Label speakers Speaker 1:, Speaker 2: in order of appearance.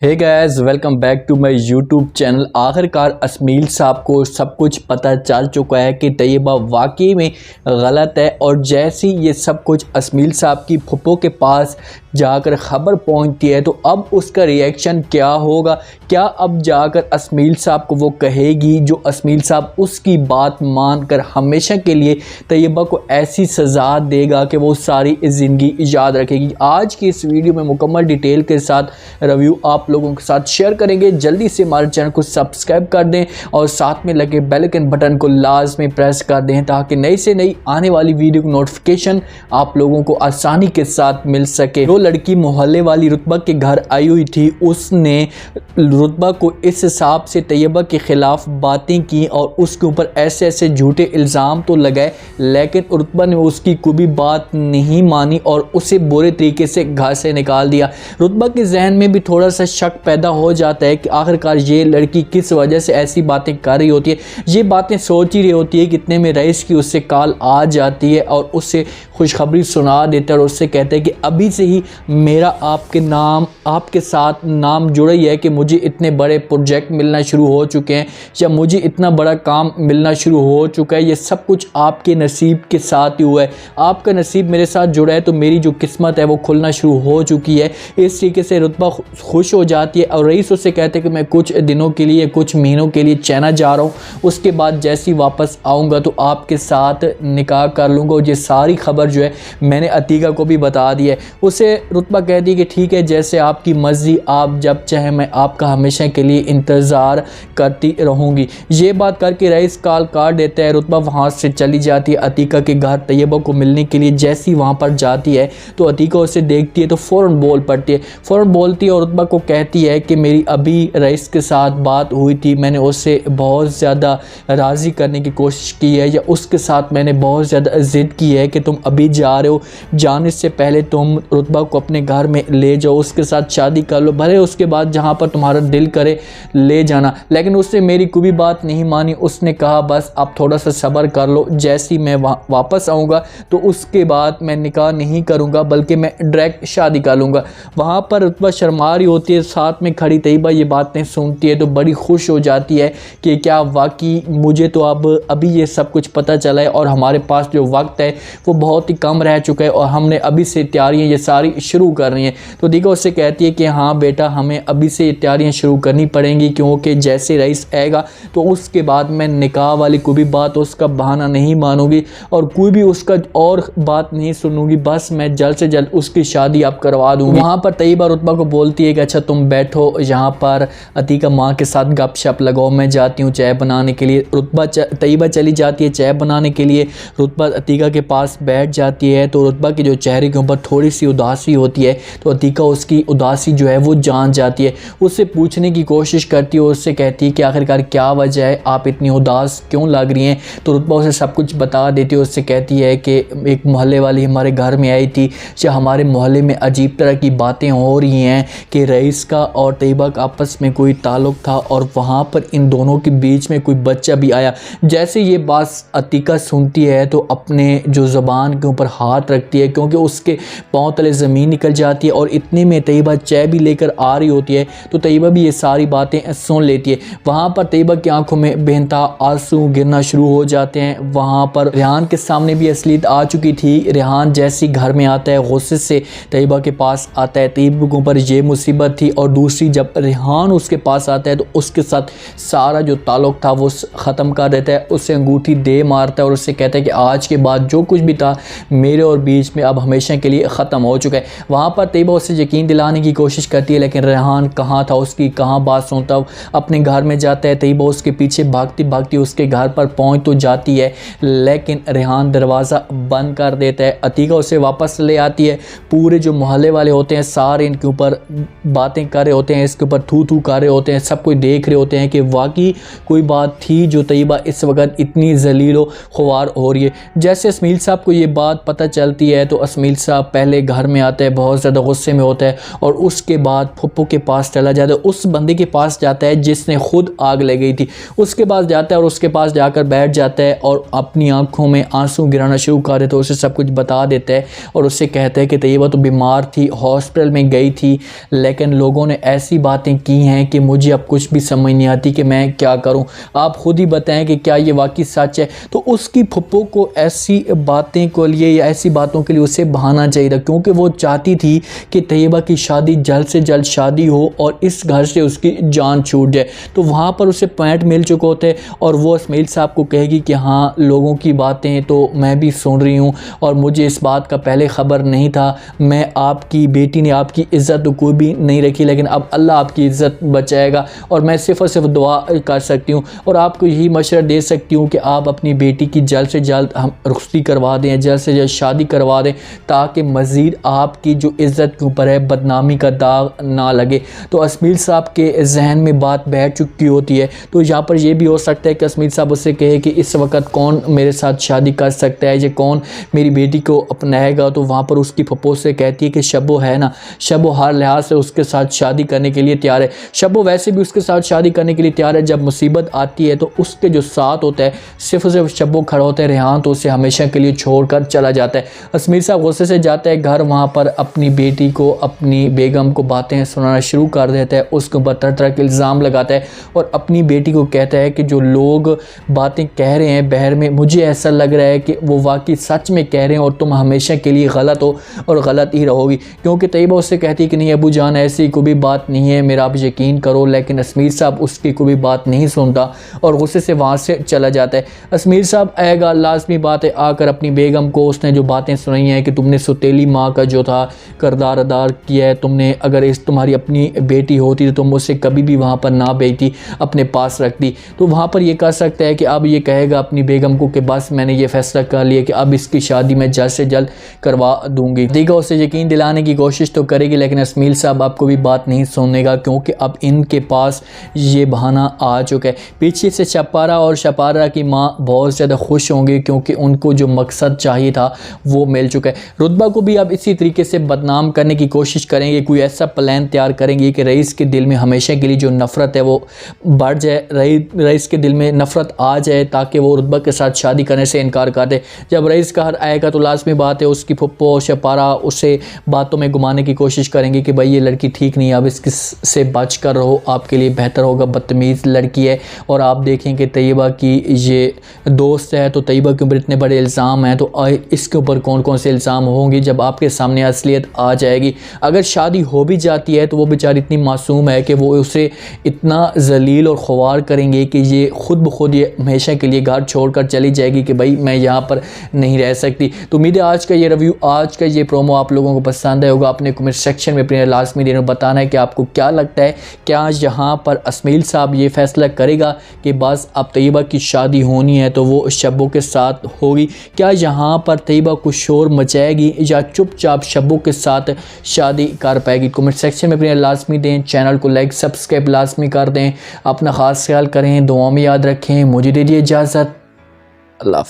Speaker 1: Hey guys, welcome back to my YouTube channel. आखिरकार अस्मील साहब को सब कुछ पता चल चुका है कि तैयबा वाकई में गलत है। और जैसे ये सब कुछ अस्मील साहब की फुप्पो के पास जाकर ख़बर पहुंचती है तो अब उसका रिएक्शन क्या होगा। क्या अब जाकर अस्मील साहब को वो कहेगी जो अस्मील साहब उसकी बात मानकर हमेशा के लिए तैयबा को ऐसी सज़ा देगा कि वो सारी ज़िंदगी याद रखेगी। आज की इस वीडियो में मुकम्मल डिटेल के साथ रिव्यू आप लोगों के साथ शेयर करेंगे। जल्दी से हमारे चैनल को सब्सक्राइब कर दें और साथ में लगे बेल आइकन बटन को लाजमी प्रेस कर दें ताकि नई से नई आने वाली वीडियो की नोटिफिकेशन आप लोगों को आसानी के साथ मिल सके। जो लड़की मोहल्ले वाली रुतबा के घर आई हुई थी उसने रुतबा को इस हिसाब से तैयबा के ख़िलाफ़ बातें की और उसके ऊपर ऐसे ऐसे झूठे इल्ज़ाम तो लगाए, लेकिन रुतबा ने उसकी कोई भी बात नहीं मानी और उसे बुरे तरीके से घर से निकाल दिया। रुतबा के जहन में भी थोड़ा सा शक पैदा हो जाता है कि आखिरकार ये लड़की किस वजह से ऐसी बातें कर रही होती है। ये बातें सोच ही रही होती है कि इतने में रईस की उससे कॉल आ जाती है और उससे खुशखबरी सुना देता है और उससे कहते हैं कि अभी से ही मेरा आपके साथ नाम जुड़ा ही है कि मुझे इतने बड़े प्रोजेक्ट मिलना शुरू हो चुके हैं या मुझे इतना बड़ा काम मिलना शुरू हो चुका है। ये सब कुछ आपके नसीब के साथ ही हुआ है। आपका नसीब मेरे साथ जुड़ा है तो मेरी जो किस्मत है वो खुलना शुरू हो चुकी है। इस तरीके से रुतबा खुश हो जाती है और रईस उससे कहते हैं कि मैं कुछ दिनों के लिए कुछ महीनों के लिए चाइना जा रहा हूँ, उसके बाद जैसे ही वापस आऊँगा तो आपके साथ निकाह कर लूँगा। और ये सारी खबर जो है मैंने अतीका को भी बता दी है। उसे रुतबा कहती है कि ठीक है, जैसे आपकी मर्ज़ी, आप जब चाहे मैं आपका हमेशा के लिए इंतज़ार करती रहूँगी। ये बात करके रईस कॉल काट देता है। रुतबा वहाँ से चली जाती है अतीका के घर तैयबा को मिलने के लिए। जैसी वहाँ पर जाती है तो अतीका उसे देखती है तो फ़ौरन बोल पड़ती है। फ़ौरन बोलती है और रुतबा को कहती है कि मेरी अभी रईस के साथ बात हुई थी, मैंने उससे बहुत ज़्यादा राज़ी करने की कोशिश की है या उसके साथ मैंने बहुत ज़्यादा ज़िद की है कि तुम अभी जा रहे हो, जाने से पहले तुम रुतबा को अपने घर में ले जाओ, उसके साथ शादी कर लो, भले उसके बाद जहाँ पर तुम्हारा दिल करे ले जाना। लेकिन उसने मेरी कोई भी बात नहीं मानी। उसने कहा बस आप थोड़ा सा सब्र कर लो, जैसी मैं वापस आऊँगा तो उसके बाद मैं निकाह नहीं करूँगा बल्कि मैं डायरेक्ट शादी कर लूँगा। वहाँ पर रुतबा शर्मा रही होती है, साथ में खड़ी तैयबा ये बातें सुनती है तो बड़ी खुश हो जाती है कि क्या वाकई मुझे तो अब अभी ये सब कुछ पता चला है और हमारे पास जो वक्त है वो बहुत ही कम रह चुका है और हमने अभी से तैयारियां ये सारी शुरू कर रही हैं। तो देखो उससे कहती है कि हाँ बेटा, हमें अभी से तैयारियां शुरू करनी पड़ेंगी क्योंकि जैसे रईस आएगा तो उसके बाद मैं निकाह वाली कोई भी बात उसका बहाना नहीं मानूंगी और कोई भी उसका और बात नहीं सुनूंगी, बस मैं जल्द से जल्द उसकी शादी आप करवा दूँगी। वहाँ पर तैयबा रुतबा को बोलती है कि अच्छा तुम बैठो यहाँ पर, अतीका माँ के साथ गपशप लगाओ, मैं जाती हूँ चाय बनाने के लिए। तैयबा चली जाती है चाय बनाने के लिए। रुतबा अतीका के पास बैठ जाती है तो रुतबा के जो चेहरे के ऊपर थोड़ी सी उदासी होती है तो अतीका उसकी उदासी जो है वो जान जाती है। उससे पूछने की कोशिश करती है, उससे कहती है कि आखिरकार क्या वजह है, आप इतनी उदास क्यों लग रही हैं। तो रुतबा उसे सब कुछ बता देती है। उससे कहती है कि एक मोहल्ले वाली हमारे घर में आई थी, या हमारे मोहल्ले में अजीब तरह की बातें हो रही हैं कि रईस का और तैयबा का आपस में कोई ताल्लुक़ था और वहाँ पर इन दोनों के बीच में कोई बच्चा भी आया। जैसे ये बात अतीका सुनती है तो अपने जो ज़बान के ऊपर हाथ रखती है क्योंकि उसके पाँव तले ज़मीन निकल जाती है। और इतने में तैयबा चाय भी लेकर आ रही होती है तो तैयबा भी ये सारी बातें सुन लेती है। वहाँ पर तैयबा की आंखों में बेनता आंसू गिरना शुरू हो जाते हैं। वहाँ पर रेहान के सामने भी असलियत आ चुकी थी। रेहान जैसी घर में आता है गुस्से से तैयबा के पास आता है। तैयबा के ऊपर ये मुसीबत थी और दूसरी जब रेहान उसके पास आता है तो उसके साथ सारा जो ताल्लुक़ था वो ख़त्म कर देता है। उससे अंगूठी दे मारता है और उससे कहता है कि आज के बाद जो कुछ भी था मेरे और बीच में अब हमेशा के लिए ख़त्म हो चुका है। वहाँ पर तैयबा उससे यकीन दिलाने की कोशिश करती है लेकिन रेहान कहाँ था, उसकी कहाँ बात सुनता। अपने घर में जाता है, तैयबा उसके पीछे भागती भागती उसके घर पर पहुँच तो जाती है लेकिन रेहान दरवाज़ा बंद कर देता है। अतीका उसे वापस ले आती है। पूरे जो मोहल्ले वाले होते हैं सारे इनके ऊपर बातें कर रहे होते हैं, इसके ऊपर थू थू कर रहे होते हैं, सब कोई देख रहे होते हैं कि वाकई कोई बात थी जो तैयबा इस वक्त इतनी जलीलो ख्वार हो रही है। जैसे अस्मील साहब को ये बात पता चलती है तो अस्मील साहब पहले घर में आता है, बहुत ज़्यादा गुस्से में होता है और उसके बाद फुप्पो के पास चला जाता है, उस बंदे के पास जाता है जिसने खुद आग लगाई थी, उसके पास जाता है और उसके पास जाकर बैठ जाता है और अपनी आंखों में आंसू गिराना शुरू कर देता है। उसे सब कुछ बता देता है और उससे कहता है कि तैयबा तो बीमार थी, हॉस्पिटल में गई थी, लेकिन लोगों ने ऐसी बातें की हैं कि मुझे अब कुछ भी समझ नहीं आती कि मैं क्या करूं, आप खुद ही बताएं कि क्या ये वाकई सच है। तो उसकी फुप्पो को ऐसी बातें को लिए या ऐसी बातों के लिए उसे बहाना चाहिए था, क्योंकि वो चाहती थी कि तैयबा की शादी जल्द से जल्द शादी हो और इस घर से उसकी जान छूट जाए। तो वहाँ पर उसे पॉइंट मिल चुके होते और वो अस्मील साहब को कहेगी कि हाँ, लोगों की बातें तो मैं भी सुन रही हूँ और मुझे इस बात का पहले ख़बर नहीं था, मैं आपकी बेटी ने आपकी इज़्ज़त तो कोई भी नहीं रखी, लेकिन अब अल्लाह आपकी इज़्ज़त बचाएगा और मैं सिर्फ़ और सिर्फ दुआ कर सकती हूँ और आपको यही मशवरा दे सकती हूँ कि आप अपनी बेटी की जल्द से जल्द हम रुखसती करवा दें, जल्द से जल्द शादी करवा दें, ताकि मज़ीद आपकी जो इज़्ज़त के ऊपर है बदनामी का दाग ना लगे। तो अस्मील साहब के जहन में बात बैठ चुकी होती है। तो यहाँ पर यह भी हो सकता है कि अस्मील साहब उससे कहे कि इस वक्त कौन मेरे साथ शादी कर सकता है, ये कौन मेरी बेटी को अपनाएगा। तो वहाँ पर उसकी फप्पो से कहती है कि शब्बो है ना, शब्बो हर लिहाज से उसके साथ शादी करने के लिए तैयार है, शब्बो वैसे भी उसके साथ शादी करने के लिए तैयार है। जब मुसीबत आती है तो उसके जो साथ होता है सिर्फ शब्बो खड़ा होता है, रेहान तो उसे हमेशा के लिए छोड़कर चला जाता है। अस्मील साहब गुस्से से जाता है घर, वहाँ पर अपनी बेटी को, अपनी बेगम को बातें सुनाना शुरू कर देता है, उसके ऊपर तरह तरह के इल्ज़ाम लगाता है और अपनी बेटी को कहता है कि जो लोग बातें कह रहे हैं बहर में, मुझे ऐसा लग रहा है कि वो वाकई सच में कह रहे हैं और तुम हमेशा के लिए गलत हो और गलत ही रहोगी। क्योंकि तैयबा उससे कहती है कि नहीं अबू जान, ऐसी कोई भी बात नहीं है, मेरा आप यकीन करो। लेकिन अस्मीर साहब उसकी कोई भी बात नहीं सुनता और गुस्से से वहाँ से चला जाता है। अस्मीर साहब आएगा, लाजमी बात है, आकर अपनी बेगम को उसने जो बातें सुनाई हैं कि तुमने सौतेली माँ का जो था किरदार अदा किया है, तुमने अगर इस तुम्हारी अपनी बेटी होती तो तुम उससे कभी भी वहाँ पर ना भेजती, अपने पास रखती। तो वहाँ पर ये कह सकता है कि अब ये कहेगा अपनी बेगम को कि बस मैंने ये फैसला कर लिया कि अब इसकी शादी मैं जल्द से जल्द करवा दूंगी। देखा उसे यकीन दिलाने की कोशिश तो करेगी, लेकिन अस्मील साहब आपको भी बात नहीं सुनेगा, क्योंकि अब इनके पास ये बहाना आ चुका है। पीछे से शपारा और शपारा की माँ बहुत ज़्यादा खुश होंगे, क्योंकि उनको जो मकसद चाहिए था वो मिल चुका है। रुतबा को भी अब इसी तरीके से बदनाम करने की कोशिश करेंगे, कोई ऐसा प्लान तैयार करेंगे कि रईस के दिल में हमेशा के लिए जो नफ़रत है वो बढ़ जाए, रईस के दिल में नफ़रत आ जाए, ताकि वो रुतबा के साथ शादी करने से इनकार कर दे। जब रईस का घर आएगा तो लाजमी बात है उसकी फुप्पो और शपारा उसे बातों में घुमाने की कोशिश करेंगे कि भाई ये लड़की ठीक नहीं है, अब इसके से बच कर रहो, आपके लिए बेहतर होगा, बदतमीज़ लड़की है। और आप देखें कि तैयबा की ये दोस्त है, तो तैयबा के ऊपर इतने बड़े इल्ज़ाम हैं, तो इसके ऊपर कौन कौन से इल्ज़ाम होंगे जब आपके सामने असलियत आ जाएगी। अगर शादी हो भी जाती है तो वो बेचारी इतनी मासूम है कि वो उसे इतना जलील और ख्वार करेंगे कि ये खुद ब खुद ये हमेशा के लिए घर छोड़कर चली जाएगी कि भाई मैं यहाँ पर नहीं रह सकती। तो उम्मीद है आज का ये रिव्यू, आज का ये प्रोमो आप लोगों को पसंद आया होगा। अपने कमेंट सेक्शन में अपने लाजमी देना बताना है कि आपको क्या लगता है, क्या यहाँ पर अस्मील साहब ये फैसला करेगा कि बस अब तैयबा की शादी होनी है तो वो शब्बो के साथ होगी, क्या यहाँ पर तैयबा को शोर मचाएगी या चुपचाप शब्बो के साथ शादी कर पाएगी। कमेंट सेक्शन में अपने लाजमी दें, चैनल को लाइक सब्सक्राइब लाजमी कर दें, अपना ख़ास ख्याल करें, दुआ में याद रखें। मुझे दीजिए इजाज़त, अल्लाह।